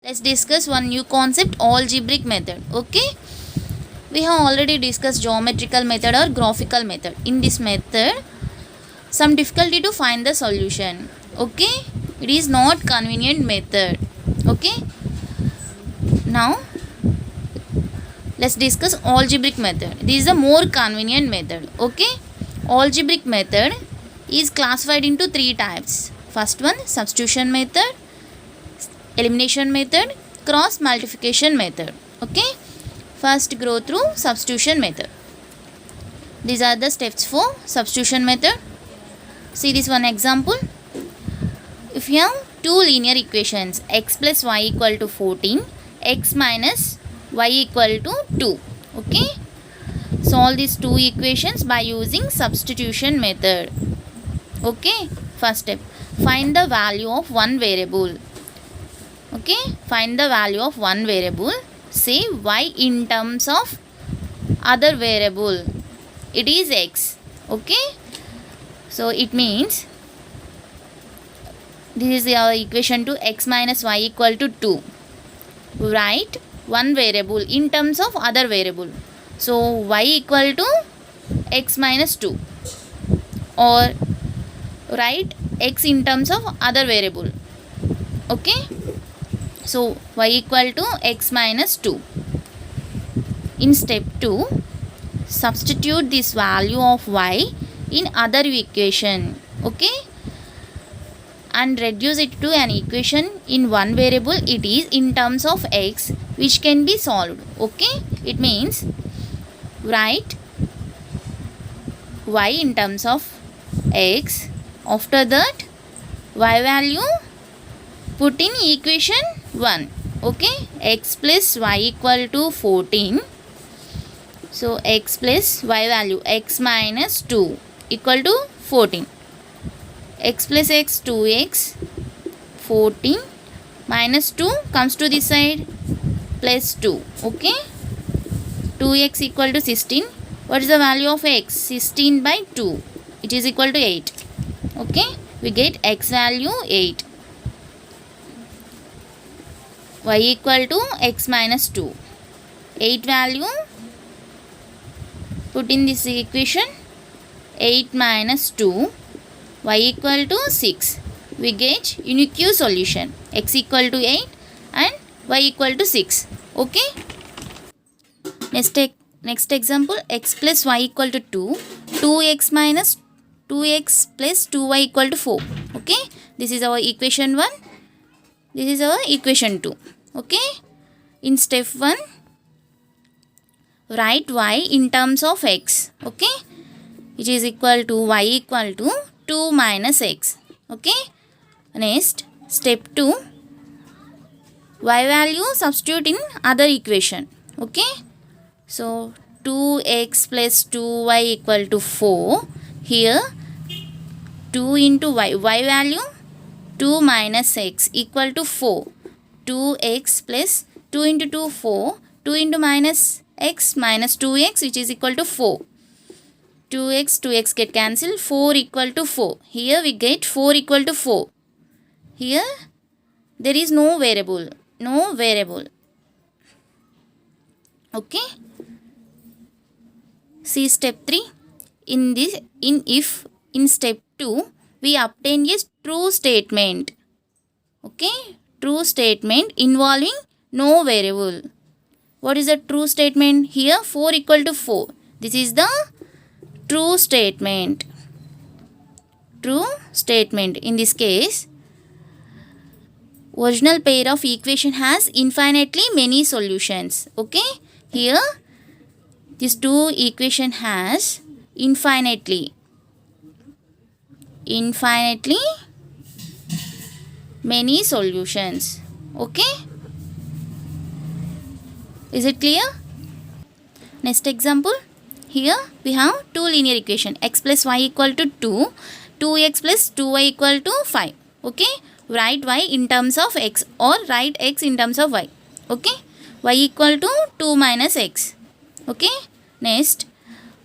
Let's discuss one new concept, algebraic method. Okay, we have already discussed geometrical method or graphical method. In this method, some difficulty to find the solution. Okay, it is not convenient method. Okay, now let's discuss algebraic method. This is a more convenient method. Okay, algebraic method is classified into three types. First one, substitution method, elimination method, cross multiplication method. Okay, first go through substitution method. These are the steps for substitution method. See this one example. If you have two linear equations, x plus y equal to 14, x minus y equal to 2. Okay, solve these two equations by using substitution method. Okay, first step, find the value of one variable. Okay, find the value of one variable. Say y in terms of other variable. It is x. Okay, so it means this is our equation to x minus y equal to 2. Write one variable in terms of other variable. So y equal to x minus 2, or write x in terms of other variable. Okay, so y equal to x minus 2. In step 2, substitute this value of y in other equation. Okay, and reduce it to an equation in one variable. It is in terms of x, which can be solved. Okay, it means write y in terms of x. After that, y value put in equation 1. Okay, x plus y equal to 14. So x plus y value x minus 2 equal to 14. X plus x 2x, 14 minus 2 comes to this side, plus 2. Okay, 2x equal to 16. What is the value of x? 16 by 2. It is equal to 8. Okay, we get x value 8. Y equal to x minus 2. 8 value put in this equation. 8 minus 2. Y equal to 6. We get unique solution. X equal to 8 and y equal to 6. Okay. Next example, x plus y equal to 2. 2x minus 2x plus 2y equal to 4. Okay, this is our equation 1. This is our equation 2. Okay, in step 1, write y in terms of x. Okay, which is equal to y equal to 2 minus x. Okay, next step 2, y value substitute in other equation. Okay, so 2x plus 2y equal to 4. Here 2 into y value 2 minus x equal to 4. 2x plus 2 into 2 4. 2 into minus x minus 2x, which is equal to 4. 2x get cancelled. 4 equal to 4. Here we get 4 equal to 4. Here there is no variable. No variable. Okay. See step 3. In step 2, we obtain a true statement. Okay, true statement involving no variable. What is the true statement? Here 4 equal to 4. This is the true statement. True statement. In this case, original pair of equation has infinitely many solutions. Okay, here this two equation has infinitely many solutions. Okay, is it clear? Next example, here we have two linear equation, x plus y equal to 2, 2x plus 2y equal to 5. Okay, write y in terms of x or write x in terms of y. Okay, y equal to 2 minus x. Okay, next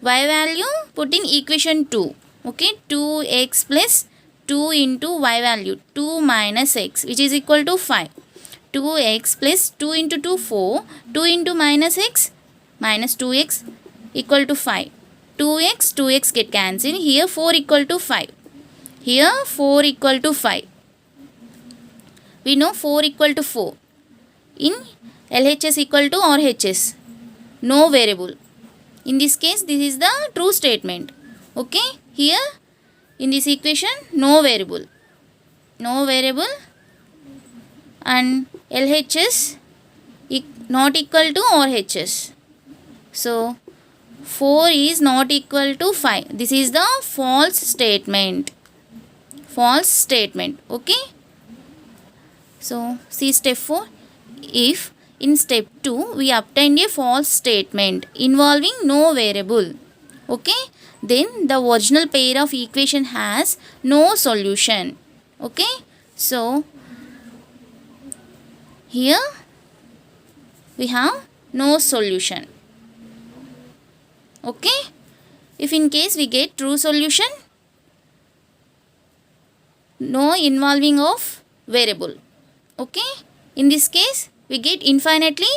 y value put in equation 2. Okay, 2x plus 2 into y value 2 minus x, which is equal to 5. 2x plus 2 into 2 4, 2 into minus x minus 2x equal to 5. 2x get cancelled. Here 4 equal to 5. Here 4 equal to 5. We know 4 equal to 4. In LHS equal to RHS. No variable. In this case, this is the true statement. Okay. Here in this equation, no variable. No variable. And LHS not equal to RHS. So 4 is not equal to 5. This is the false statement. False statement. Okay. So see step 4. If in step 2 we obtained a false statement involving no variable, okay, then the original pair of equation has no solution. Okay. So here we have no solution. Okay. If in case we get true solution, no involving of variable. Okay. In this case, we get infinitely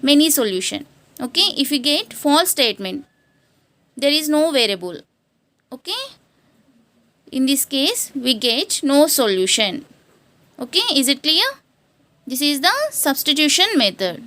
many solution. Okay. If we get false statement, there is no variable. Okay. In this case, we get no solution. Okay. Is it clear? This is the substitution method.